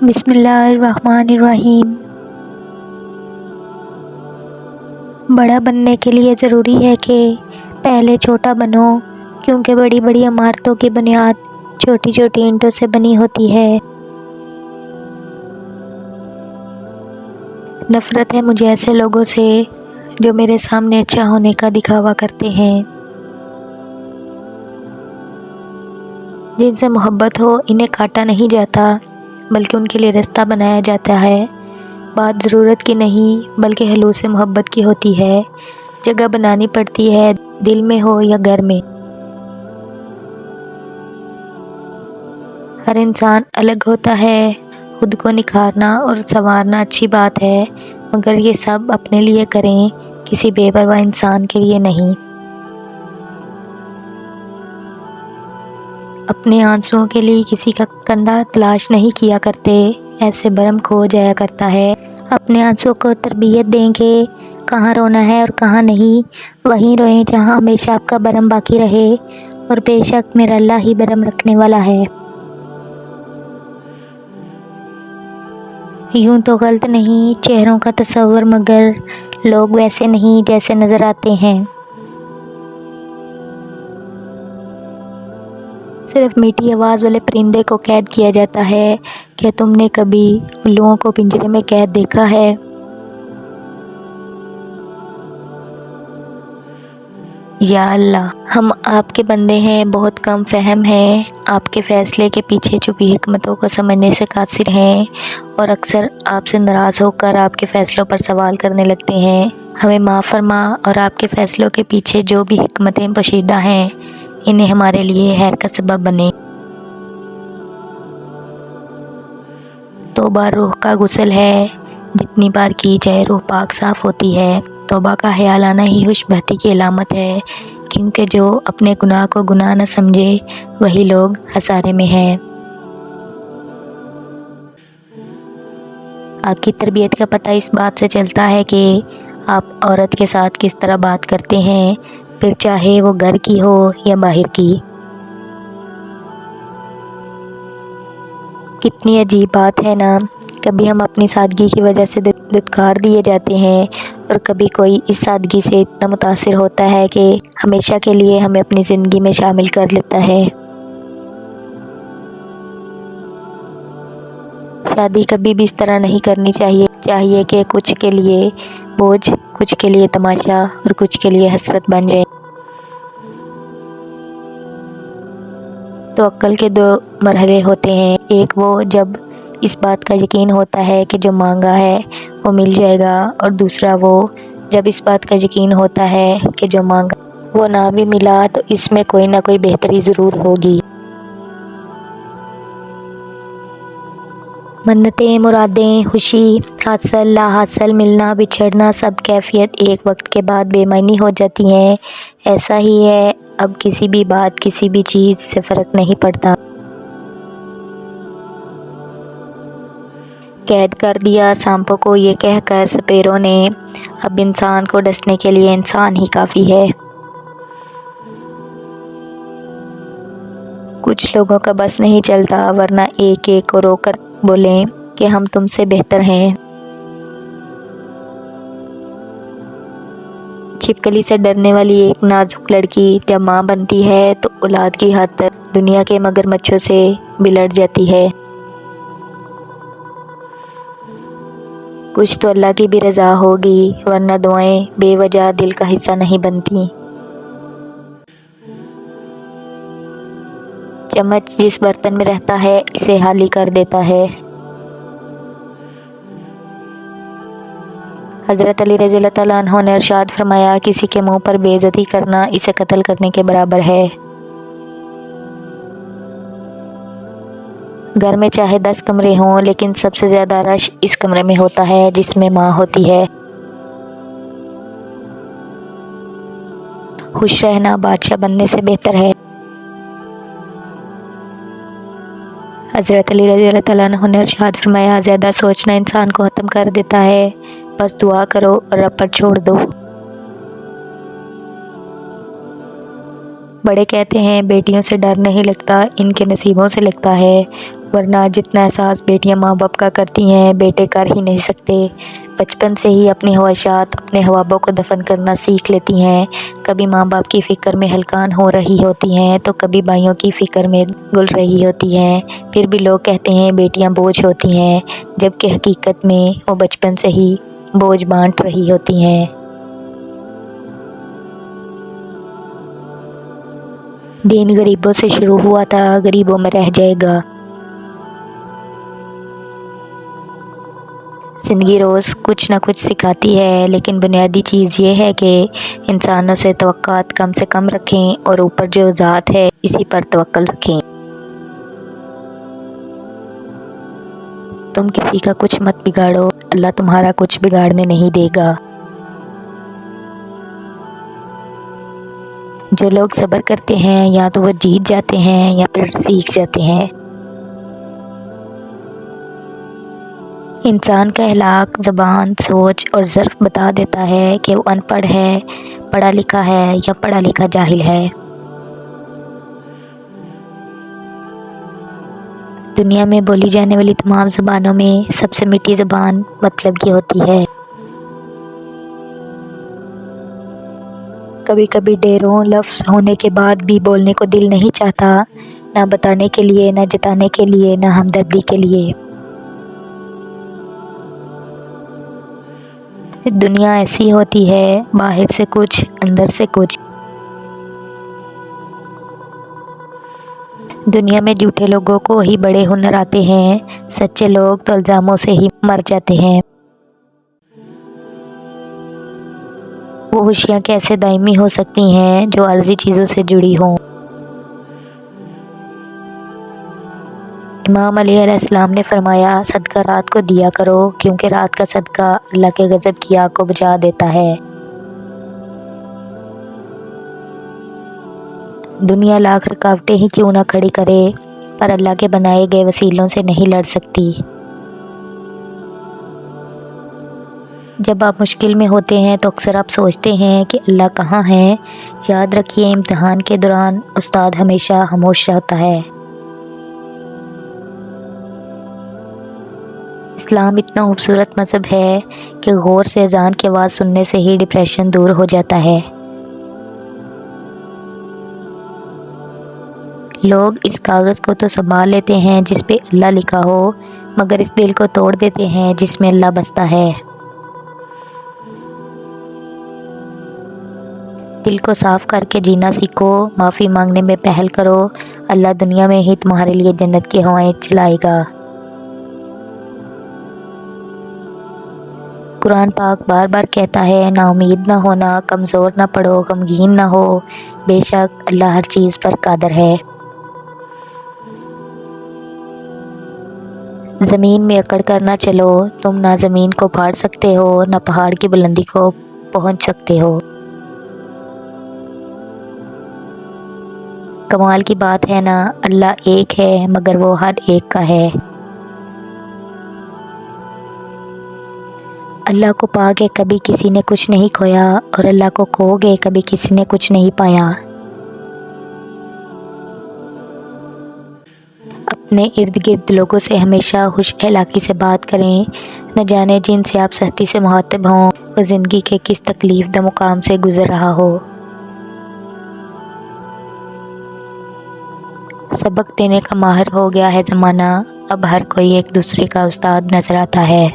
بسم اللہ الرحمن الرحیم۔ بڑا بننے کے لیے ضروری ہے کہ پہلے چھوٹا بنو، کیونکہ بڑی بڑی عمارتوں کی بنیاد چھوٹی چھوٹی اینٹوں سے بنی ہوتی ہے۔ نفرت ہے مجھے ایسے لوگوں سے جو میرے سامنے اچھا ہونے کا دکھاوا کرتے ہیں۔ جن سے محبت ہو انہیں کاٹا نہیں جاتا، بلکہ ان کے لیے رستہ بنایا جاتا ہے۔ بات ضرورت کی نہیں بلکہ خلوص محبت کی ہوتی ہے۔ جگہ بنانی پڑتی ہے، دل میں ہو یا گھر میں۔ ہر انسان الگ ہوتا ہے، خود کو نکھارنا اور سنوارنا اچھی بات ہے، مگر یہ سب اپنے لیے کریں، کسی بے پرواہ انسان کے لیے نہیں۔ اپنے آنسوؤں کے لیے کسی کا کندھا تلاش نہیں کیا کرتے، ایسے برہم کھو جایا کرتا ہے۔ اپنے آنسوؤں کو تربیت دیں کہ کہاں رونا ہے اور کہاں نہیں، وہیں روئیں جہاں ہمیشہ آپ کا برہم باقی رہے، اور بے شک میرا اللہ ہی برہم رکھنے والا ہے۔ یوں تو غلط نہیں چہروں کا تصور، مگر لوگ ویسے نہیں جیسے نظر آتے ہیں۔ صرف میٹھی آواز والے پرندے کو قید کیا جاتا ہے۔ کیا تم نے کبھی الوؤں کو پنجرے میں قید دیکھا ہے؟ یا اللہ، ہم آپ کے بندے ہیں، بہت کم فہم ہیں، آپ کے فیصلے کے پیچھے چھپی حکمتوں کو سمجھنے سے قاصر ہیں، اور اکثر آپ سے ناراض ہو کر آپ کے فیصلوں پر سوال کرنے لگتے ہیں۔ ہمیں معاف فرما، اور آپ کے فیصلوں کے پیچھے جو بھی حکمتیں پوشیدہ ہیں انہیں ہمارے لیے خیر کا سبب بنے۔ توبہ روح کا غسل ہے، جتنی بار کی جائے روح پاک صاف ہوتی ہے۔ توبہ کا خیال آنا ہی ہوش بہتی کی علامت ہے، کیونکہ جو اپنے گناہ کو گناہ نہ سمجھے وہی لوگ خسارے میں ہیں۔ آپ کی تربیت کا پتہ اس بات سے چلتا ہے کہ آپ عورت کے ساتھ کس طرح بات کرتے ہیں، پھر چاہے وہ گھر کی ہو یا باہر کی۔ کتنی عجیب بات ہے نا، کبھی ہم اپنی سادگی کی وجہ سے دھتکار دیے جاتے ہیں، اور کبھی کوئی اس سادگی سے اتنا متاثر ہوتا ہے کہ ہمیشہ کے لیے ہمیں اپنی زندگی میں شامل کر لیتا ہے۔ شادی کبھی بھی اس طرح نہیں کرنی چاہیے کہ کچھ کے لیے بوجھ، کچھ کے لیے تماشا اور کچھ کے لیے حسرت بن جائے۔ تو عقل کے دو مرحلے ہوتے ہیں، ایک وہ جب اس بات کا یقین ہوتا ہے کہ جو مانگا ہے وہ مل جائے گا، اور دوسرا وہ جب اس بات کا یقین ہوتا ہے کہ جو مانگا وہ نہ بھی ملا تو اس میں کوئی نہ کوئی بہتری ضرور ہوگی۔ منتیں، مرادیں، خوشی، حاصل لا حاصل، ملنا بچھڑنا، سب کیفیت ایک وقت کے بعد بے معنی ہو جاتی ہیں۔ ایسا ہی ہے، اب کسی بھی بات، کسی بھی چیز سے فرق نہیں پڑتا۔ قید کر دیا سانپوں کو یہ کہہ کر سپیروں نے، اب انسان کو ڈسنے کے لیے انسان ہی کافی ہے۔ کچھ لوگوں کا بس نہیں چلتا، ورنہ ایک ایک کو رو کر بولیں کہ ہم تم سے بہتر ہیں۔ چھپکلی سے ڈرنے والی ایک نازک لڑکی جب ماں بنتی ہے تو اولاد کی خاطر دنیا کے مگرمچھوں سے بھی لڑ جاتی ہے۔ کچھ تو اللہ کی بھی رضا ہوگی، ورنہ دعائیں بے وجہ دل کا حصہ نہیں بنتی۔ چمچ جس برتن میں رہتا ہے اسے خالی کر دیتا ہے۔ حضرت علی رضی اللہ تعالیٰ عنہ نے ارشاد فرمایا، کسی کے منہ پر بے عزتی کرنا اسے قتل کرنے کے برابر ہے۔ گھر میں چاہے 10 کمرے ہوں، لیکن سب سے زیادہ رش اس کمرے میں ہوتا ہے جس میں ماں ہوتی ہے۔ خوش رہنا بادشاہ بننے سے بہتر ہے۔ حضرت علی رضی اللہ تعالیٰ عنہ نے ارشاد فرمایا، زیادہ سوچنا انسان کو ختم کر دیتا ہے، بس دعا کرو اور رب پر چھوڑ دو۔ بڑے کہتے ہیں بیٹیوں سے ڈر نہیں لگتا، ان کے نصیبوں سے لگتا ہے۔ ورنہ جتنا احساس بیٹیاں ماں باپ کا کرتی ہیں بیٹے کر ہی نہیں سکتے۔ بچپن سے ہی اپنی خواہشات، اپنے خوابوں کو دفن کرنا سیکھ لیتی ہیں۔ کبھی ماں باپ کی فکر میں ہلکان ہو رہی ہوتی ہیں تو کبھی بھائیوں کی فکر میں گل رہی ہوتی ہیں۔ پھر بھی لوگ کہتے ہیں بیٹیاں بوجھ ہوتی ہیں، جبکہ حقیقت میں وہ بچپن سے ہی بوجھ بانٹ رہی ہوتی ہیں۔ دین غریبوں سے شروع ہوا تھا، غریبوں میں رہ جائے گا۔ زندگی روز کچھ نہ کچھ سکھاتی ہے، لیکن بنیادی چیز یہ ہے کہ انسانوں سے توقعات کم سے کم رکھیں اور اوپر جو ذات ہے اسی پر توکل رکھیں۔ تم کسی کا کچھ مت بگاڑو، اللہ تمہارا کچھ بگاڑنے نہیں دے گا۔ جو لوگ صبر کرتے ہیں یا تو وہ جیت جاتے ہیں یا پھر سیکھ جاتے ہیں۔ انسان کا اخلاق، زبان، سوچ اور ظرف بتا دیتا ہے کہ وہ ان پڑھ ہے، پڑھا لکھا ہے یا پڑھا لکھا جاہل ہے۔ دنیا میں بولی جانے والی تمام زبانوں میں سب سے میٹھی زبان مطلب کی ہوتی ہے۔ کبھی کبھی ڈھیروں لفظ ہونے کے بعد بھی بولنے کو دل نہیں چاہتا، نہ بتانے کے لیے، نہ جتانے کے لیے، نہ ہمدردی کے لیے۔ دنیا ایسی ہوتی ہے، باہر سے کچھ، اندر سے کچھ۔ دنیا میں جھوٹے لوگوں کو ہی بڑے ہنر آتے ہیں، سچے لوگ تو الزاموں سے ہی مر جاتے ہیں۔ وہ خوشیاں کیسے دائمی ہو سکتی ہیں جو عارضی چیزوں سے جڑی ہوں۔ امام علیہ السلام نے فرمایا، صدقہ رات کو دیا کرو کیونکہ رات کا صدقہ اللہ کے غضب کی آگ کو بجھا دیتا ہے۔ دنیا لاکھ رکاوٹیں ہی کیوں نہ کھڑی کرے، پر اللہ کے بنائے گئے وسیلوں سے نہیں لڑ سکتی۔ جب آپ مشکل میں ہوتے ہیں تو اکثر آپ سوچتے ہیں کہ اللہ کہاں ہے۔ یاد رکھیے، امتحان کے دوران استاد ہمیشہ خاموش ہوتا ہے۔ اسلام اتنا خوبصورت مذہب ہے کہ غور سے اذان کی آواز سننے سے ہی ڈپریشن دور ہو جاتا ہے۔ لوگ اس کاغذ کو تو سنبھال لیتے ہیں جس پہ اللہ لکھا ہو، مگر اس دل کو توڑ دیتے ہیں جس میں اللہ بستا ہے۔ دل کو صاف کر کے جینا سیکھو، معافی مانگنے میں پہل کرو، اللہ دنیا میں ہی تمہارے لیے جنت کی ہوائیں چلائے گا۔ قرآن پاک بار بار کہتا ہے، نا امید نہ ہونا، کمزور نہ پڑو، غمگین نہ ہو، بے شک اللہ ہر چیز پر قادر ہے۔ زمین میں اکڑ کر نہ چلو، تم نہ زمین کو پھاڑ سکتے ہو، نہ پہاڑ کی بلندی کو پہنچ سکتے ہو۔ کمال کی بات ہے نا، اللہ ایک ہے مگر وہ ہر ایک کا ہے۔ اللہ کو پا کے کبھی کسی نے کچھ نہیں کھویا، اور اللہ کو کھو گے کبھی کسی نے کچھ نہیں پایا۔ اپنے ارد گرد لوگوں سے ہمیشہ خوش اخلاقی سے بات کریں، نہ جانے جن سے آپ سختی سے مخاطب ہوں وہ زندگی کے کس تکلیف دہ مقام سے گزر رہا ہو۔ سبق دینے کا ماہر ہو گیا ہے زمانہ، اب ہر کوئی ایک دوسرے کا استاد نظر آتا ہے۔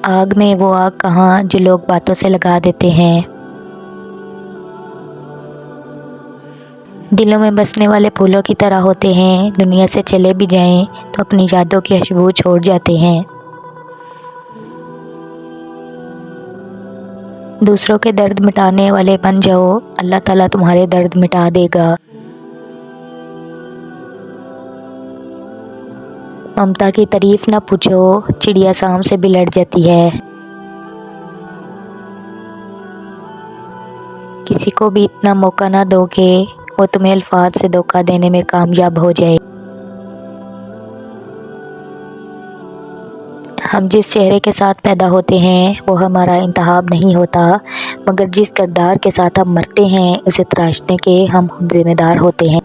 آگ میں وہ آگ کہاں جو لوگ باتوں سے لگا دیتے ہیں۔ دلوں میں بسنے والے پھولوں کی طرح ہوتے ہیں، دنیا سے چلے بھی جائیں تو اپنی یادوں کی خوشبو چھوڑ جاتے ہیں۔ دوسروں کے درد مٹانے والے بن جاؤ، اللہ تعالیٰ تمہارے درد مٹا دے گا۔ ممتا کی تعریف نہ پوچھو، چڑیا سام سے بھی لڑ جاتی ہے۔ کسی کو بھی اتنا موقع نہ دو کہ وہ تمہیں الفاظ سے دھوکہ دینے میں کامیاب ہو جائے۔ ہم جس چہرے کے ساتھ پیدا ہوتے ہیں وہ ہمارا انتخاب نہیں ہوتا، مگر جس کردار کے ساتھ ہم مرتے ہیں اسے تراشنے کے ہم خود ذمہ دار ہوتے ہیں۔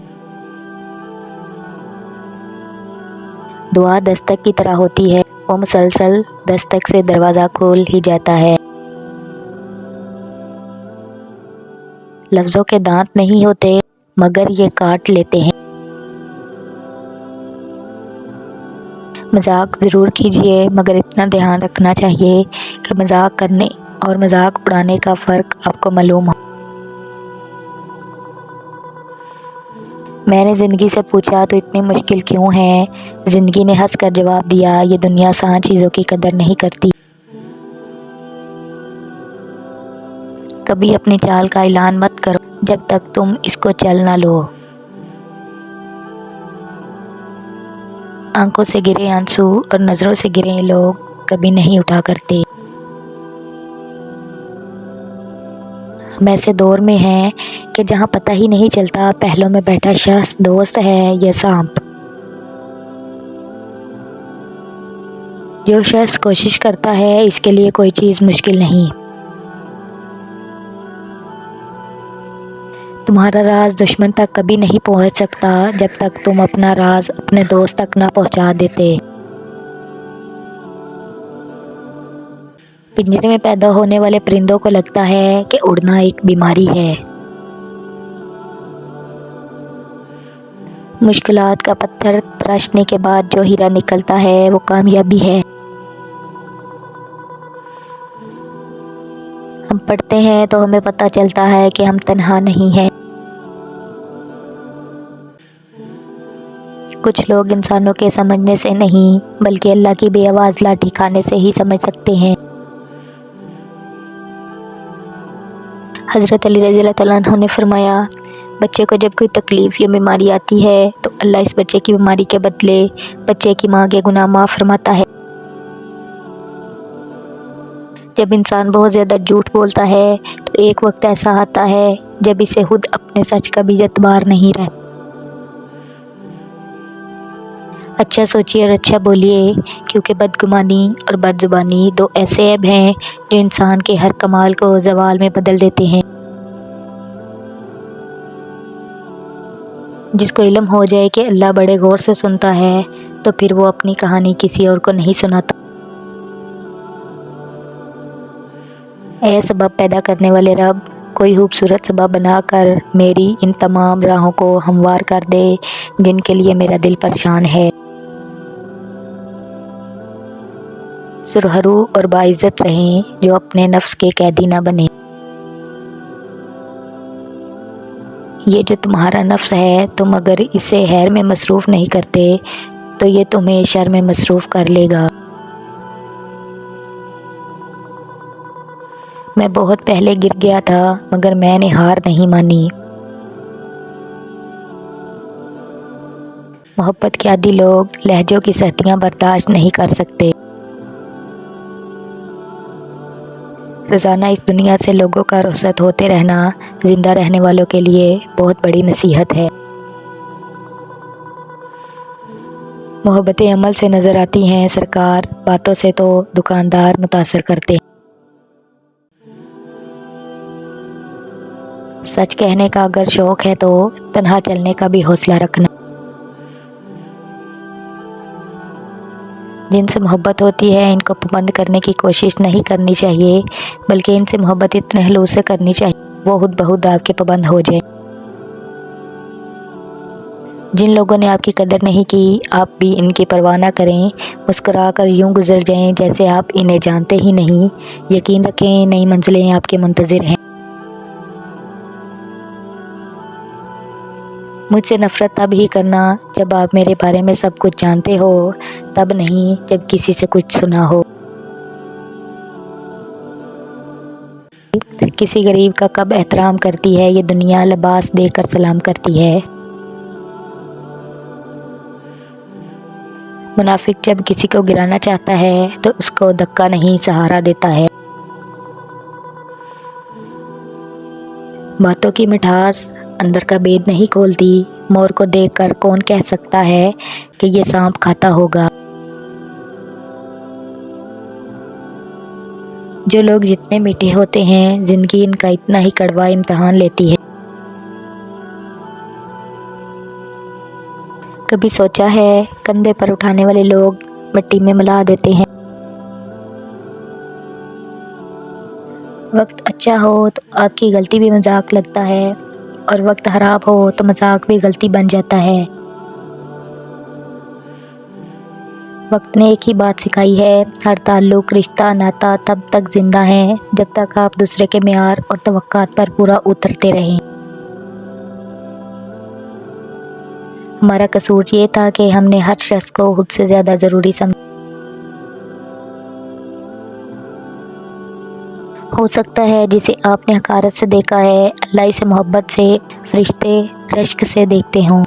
دعا دستک کی طرح ہوتی ہے، وہ مسلسل دستک سے دروازہ کھول ہی جاتا ہے۔ لفظوں کے دانت نہیں ہوتے مگر یہ کاٹ لیتے ہیں۔ مذاق ضرور کیجیے مگر اتنا دھیان رکھنا چاہیے کہ مذاق کرنے اور مذاق اڑانے کا فرق آپ کو معلوم ہو۔ میں نے زندگی سے پوچھا تو اتنی مشکل کیوں ہے؟ زندگی نے ہنس کر جواب دیا، یہ دنیا آسان چیزوں کی قدر نہیں کرتی۔ کبھی اپنی چال کا اعلان مت کرو جب تک تم اس کو چل نہ لو۔ آنکھوں سے گرے آنسو اور نظروں سے گرے لوگ کبھی نہیں اٹھا کرتے۔ ہم ایسے دور میں ہیں کہ جہاں پتہ ہی نہیں چلتا پہلوں میں بیٹھا شخص دوست ہے یا سانپ۔ جو شخص کوشش کرتا ہے اس کے لیے کوئی چیز مشکل نہیں۔ تمہارا راز دشمن تک کبھی نہیں پہنچ سکتا جب تک تم اپنا راز اپنے دوست تک نہ پہنچا دیتے۔ پنجرے میں پیدا ہونے والے پرندوں کو لگتا ہے کہ اڑنا ایک بیماری ہے۔ مشکلات کا پتھر تراشنے کے بعد جو ہیرا نکلتا ہے وہ کامیابی ہے۔ ہم پڑھتے ہیں تو ہمیں پتہ چلتا ہے کہ ہم تنہا نہیں ہیں۔ کچھ لوگ انسانوں کے سمجھنے سے نہیں بلکہ اللہ کی بے آواز لاٹھی کھانے سے ہی سمجھ سکتے ہیں۔ حضرت علی رضی اللہ تعالیٰ عنہ نے فرمایا، بچے کو جب کوئی تکلیف یا بیماری آتی ہے تو اللہ اس بچے کی بیماری کے بدلے بچے کی ماں کے گناہ معاف فرماتا ہے۔ جب انسان بہت زیادہ جھوٹ بولتا ہے تو ایک وقت ایسا آتا ہے جب اسے خود اپنے سچ کا بھی اعتبار نہیں رہتا۔ اچھا سوچیے اور اچھا بولیے، کیونکہ بدگمانی اور بد زبانی دو ایسے عیب ہیں جو انسان کے ہر کمال کو زوال میں بدل دیتے ہیں۔ جس کو علم ہو جائے کہ اللہ بڑے غور سے سنتا ہے تو پھر وہ اپنی کہانی کسی اور کو نہیں سناتا۔ اے سبب پیدا کرنے والے رب، کوئی خوبصورت سبب بنا کر میری ان تمام راہوں کو ہموار کر دے جن کے لیے میرا دل پریشان ہے۔ سرخرو اور باعزت رہیں جو اپنے نفس کے قیدی نہ بنے۔ یہ جو تمہارا نفس ہے تم اگر اسے خیر میں مصروف نہیں کرتے تو یہ تمہیں شر میں مصروف کر لے گا۔ میں بہت پہلے گر گیا تھا مگر میں نے ہار نہیں مانی۔ محبت کے عادی لوگ لہجوں کی سختیاں برداشت نہیں کر سکتے۔ روزانہ اس دنیا سے لوگوں کا رخصت ہوتے رہنا زندہ رہنے والوں کے لیے بہت بڑی نصیحت ہے۔ محبتیں عمل سے نظر آتی ہیں سرکار، باتوں سے تو دکاندار متاثر کرتے ہیں۔ سچ کہنے کا اگر شوق ہے تو تنہا چلنے کا بھی حوصلہ رکھنا۔ جن سے محبت ہوتی ہے ان کو پابند کرنے کی کوشش نہیں کرنی چاہیے بلکہ ان سے محبت اتنے خلوص سے کرنی چاہیے وہ خود بخود آپ کے پابند ہو جائے۔ جن لوگوں نے آپ کی قدر نہیں کی آپ بھی ان کی پرواہ نہ کریں، مسکرا کر یوں گزر جائیں جیسے آپ انہیں جانتے ہی نہیں۔ یقین رکھیں نئی منزلیں آپ کے منتظر ہیں۔ مجھ سے نفرت تب ہی کرنا جب آپ میرے بارے میں سب کچھ جانتے ہو، تب نہیں جب کسی سے کچھ سنا ہو۔ کسی غریب کا کب احترام کرتی ہے یہ دنیا، لباس دے کر سلام کرتی ہے۔ منافق جب کسی کو گرانا چاہتا ہے تو اس کو دھکا نہیں سہارا دیتا ہے۔ باتوں کی مٹھاس اندر کا بید نہیں کھولتی، مور کو دیکھ کر کون کہہ سکتا ہے کہ یہ سانپ کھاتا ہوگا۔ جو لوگ جتنے میٹھے ہوتے ہیں زندگی ان کا اتنا ہی کڑوا امتحان لیتی ہے۔ کبھی سوچا ہے کندھے پر اٹھانے والے لوگ مٹی میں ملا دیتے ہیں۔ وقت اچھا ہو تو آپ کی غلطی بھی مذاق لگتا ہے، اور وقت خراب ہو تو مذاق بھی غلطی بن جاتا ہے۔ وقت نے ایک ہی بات سکھائی ہے، ہر تعلق، رشتہ، ناتا تب تک زندہ ہے جب تک آپ دوسرے کے معیار اور توقعات پر پورا اترتے رہیں۔ ہمارا قصور یہ تھا کہ ہم نے ہر شخص کو خود سے زیادہ ضروری سمجھا۔ ہو سکتا ہے جسے آپ نے حقارت سے دیکھا ہے، اللہ اسے محبت سے، فرشتے رشک سے دیکھتے ہوں۔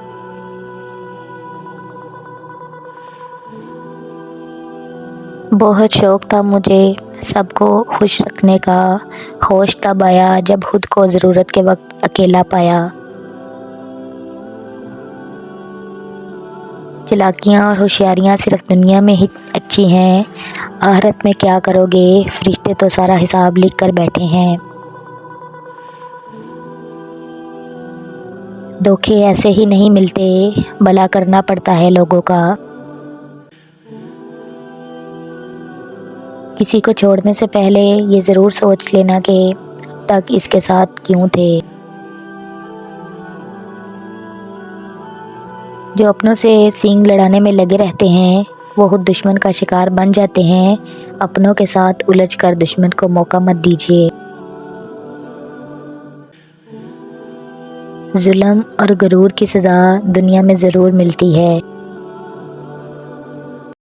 بہت شوق تھا مجھے سب کو خوش رکھنے کا، ہوش تب آیا جب خود کو ضرورت کے وقت اکیلا پایا۔ چالاکیاں اور ہوشیاریاں صرف دنیا میں ہی اچھی ہیں، آخرت میں کیا کرو گے؟ فرشتے تو سارا حساب لکھ کر بیٹھے ہیں۔ دھوکے ایسے ہی نہیں ملتے، بھلا کرنا پڑتا ہے لوگوں کا۔ کسی کو چھوڑنے سے پہلے یہ ضرور سوچ لینا کہ اب تک اس کے ساتھ کیوں تھے۔ جو اپنوں سے سینگ لڑانے میں لگے رہتے ہیں وہ خود دشمن کا شکار بن جاتے ہیں۔ اپنوں کے ساتھ الجھ کر دشمن کو موقع مت دیجیے۔ ظلم اور غرور کی سزا دنیا میں ضرور ملتی ہے۔